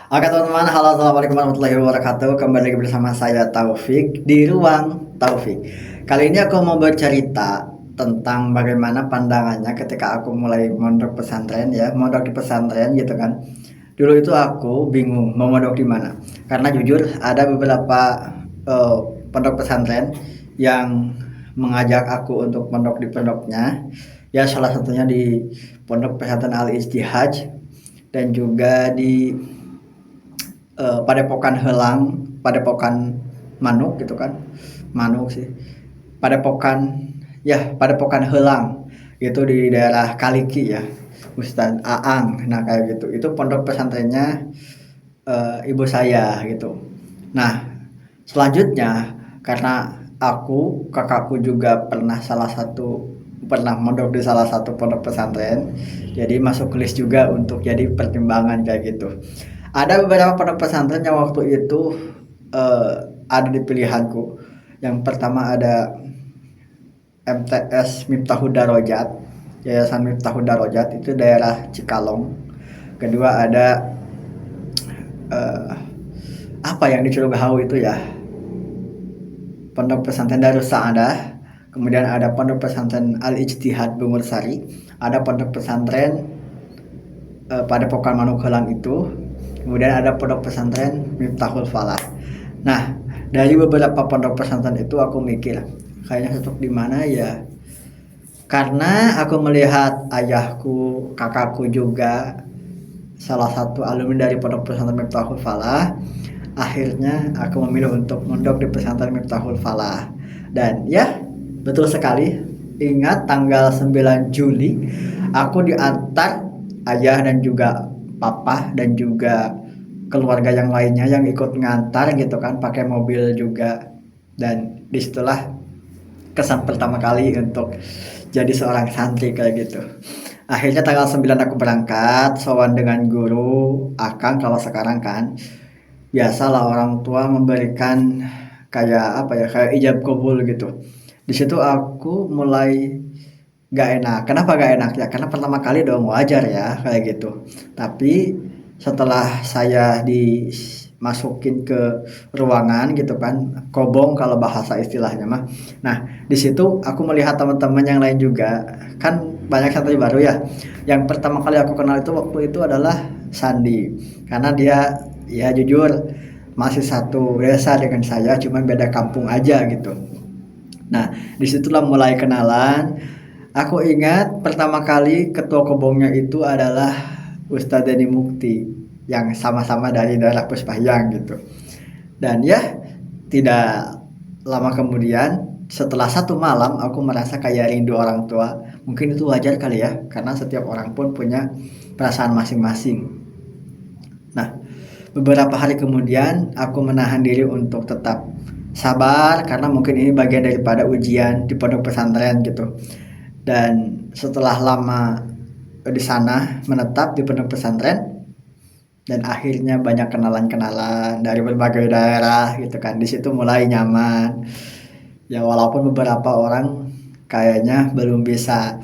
Oke teman-teman, halo assalamualaikum warahmatullahi wabarakatuh. Kembali lagi bersama saya Taufik di ruang Taufik. Kali ini aku mau bercerita tentang bagaimana pandangannya ketika aku mulai mondok pesantren ya, mondok di pesantren gitu kan. Dulu itu aku bingung mau mondok di mana. Karena jujur ada beberapa eh, pondok pesantren yang mengajak aku untuk mondok di pondoknya. Ya salah satunya di Pondok Pesantren Al Ijtihad dan juga di Padepokan Helang, Padepokan Manuk gitu kan, Manuk sih, Padepokan, ya Padepokan Helang itu di daerah Kaliki ya, Ustadz Aang. Nah kayak gitu, itu pondok pesantrennya ibu saya gitu. Nah selanjutnya, karena kakakku juga pernah mondok di salah satu pondok pesantren, jadi masuk list juga untuk jadi pertimbangan kayak gitu. Ada beberapa pondok pesantren yang waktu itu eh, ada di pilihanku. Yang pertama ada MTS Miftahul Darajat, Yayasan Miftahul Darajat itu daerah Cikalong. Kedua ada eh, apa yang di Curugahau itu ya, Pondok Pesantren Darus Saadah. Kemudian ada Pondok Pesantren Al Ijtihad Bungur Sari, ada Pondok Pesantren Padepokan Manuk Helang itu. Kemudian ada Pondok Pesantren Miftahul Falah. Nah, dari beberapa pondok pesantren itu aku mikir, kayaknya cocok di mana ya? Karena aku melihat ayahku, kakakku juga salah satu alumni dari Pondok Pesantren Miftahul Falah. Akhirnya aku memilih untuk mondok di Pesantren Miftahul Falah. Dan ya, betul sekali. Ingat tanggal 9 Juli aku diantar ayah dan juga papa dan juga keluarga yang lainnya yang ikut ngantar gitu kan, pakai mobil juga. Dan disitulah kesan pertama kali untuk jadi seorang santri kayak gitu. Akhirnya tanggal 9 aku berangkat sowan dengan guru akang. Kalau sekarang kan biasalah orang tua memberikan kayak apa ya, kayak ijab kabul gitu. Di situ aku mulai gak enak. Kenapa gak enak ya? Karena pertama kali dong, wajar ya kayak gitu. Tapi setelah saya dimasukin ke ruangan gitu kan, kobong kalau bahasa istilahnya mah. Nah, di situ aku melihat teman-teman yang lain juga. Kan banyak santri baru ya. Yang pertama kali aku kenal itu waktu itu adalah Sandi. Karena dia ya jujur masih satu desa dengan saya, cuma beda kampung aja gitu. Nah, disitulah mulai kenalan. Aku ingat pertama kali ketua kobongnya itu adalah Ustadz Deni Mukti yang sama-sama dari daerah Puspahyang gitu. Dan ya tidak lama kemudian setelah satu malam aku merasa kayak rindu orang tua. Mungkin itu wajar kali ya, karena setiap orang pun punya perasaan masing-masing. Nah, beberapa hari kemudian aku menahan diri untuk tetap sabar karena mungkin ini bagian daripada ujian di pondok pesantren gitu. Dan setelah lama di sana menetap di pondok pesantren dan akhirnya banyak kenalan-kenalan dari berbagai daerah gitu kan. Di situ mulai nyaman. Ya walaupun beberapa orang kayaknya belum bisa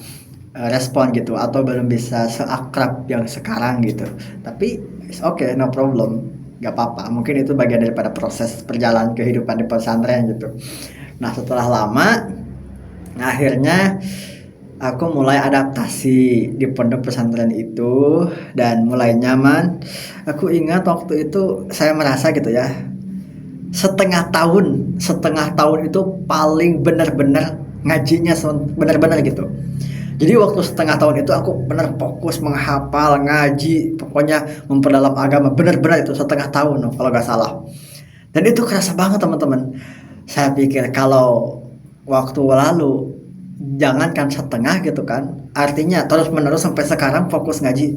respon gitu atau belum bisa seakrab yang sekarang gitu. Tapi it's okay, no problem. Gak apa-apa. Mungkin itu bagian daripada proses perjalanan kehidupan di pesantren gitu. Nah, setelah lama akhirnya aku mulai adaptasi di pondok pesantren itu dan mulai nyaman. Aku ingat waktu itu saya merasa gitu ya, setengah tahun itu paling benar-benar ngajinya benar-benar gitu. Jadi waktu setengah tahun itu aku benar fokus menghafal ngaji, pokoknya memperdalam agama benar-benar itu setengah tahun no, kalau nggak salah. Dan itu kerasa banget teman-teman. Saya pikir kalau waktu lalu jangankan setengah gitu kan, artinya terus menerus sampai sekarang fokus ngaji,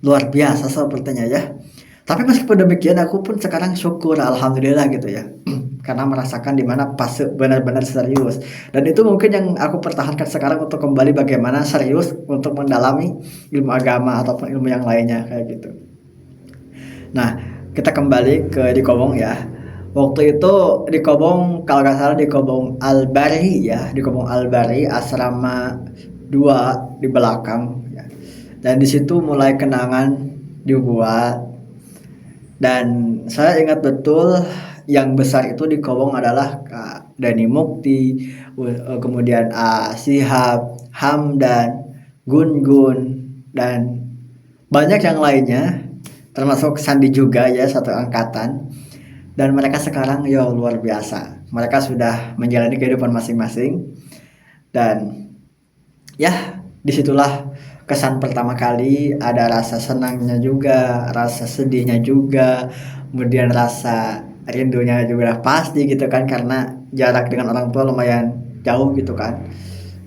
luar biasa sepertinya ya. Tapi meskipun demikian aku pun sekarang syukur alhamdulillah gitu ya. Karena merasakan dimana pas benar-benar serius. Dan itu mungkin yang aku pertahankan sekarang untuk kembali bagaimana serius untuk mendalami ilmu agama ataupun ilmu yang lainnya kayak gitu. Nah, kita kembali ke di Kobong ya. Waktu itu di Kobong, kalau nggak salah di Kobong Albari ya, di Kobong Albari asrama 2 di belakang ya. Dan di situ mulai kenangan dibuat. Dan saya ingat betul yang besar itu di Kowong adalah Kak Dani Mukti, kemudian Shihab, Hamdan, Gun Gun, dan banyak yang lainnya, termasuk Sandi juga ya, satu angkatan. Dan mereka sekarang ya luar biasa. Mereka sudah menjalani kehidupan masing-masing. Dan ya disitulah kesan pertama kali, ada rasa senangnya juga, rasa sedihnya juga, kemudian rasa rindunya juga pasti gitu kan, karena jarak dengan orang tua lumayan jauh gitu kan,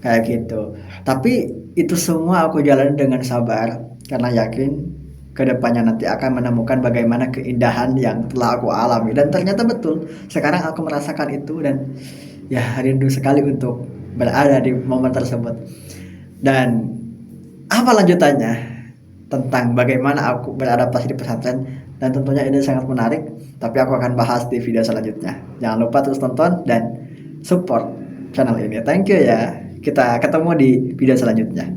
kayak gitu. Tapi itu semua aku jalani dengan sabar karena yakin kedepannya nanti akan menemukan bagaimana keindahan yang telah aku alami, dan ternyata betul sekarang aku merasakan itu. Dan ya rindu sekali untuk berada di momen tersebut. Dan apa lanjutannya tentang bagaimana aku beradaptasi di pesantren, dan tentunya ini sangat menarik, tapi aku akan bahas di video selanjutnya. Jangan lupa terus tonton dan support channel ini. Thank you ya. Kita ketemu di video selanjutnya.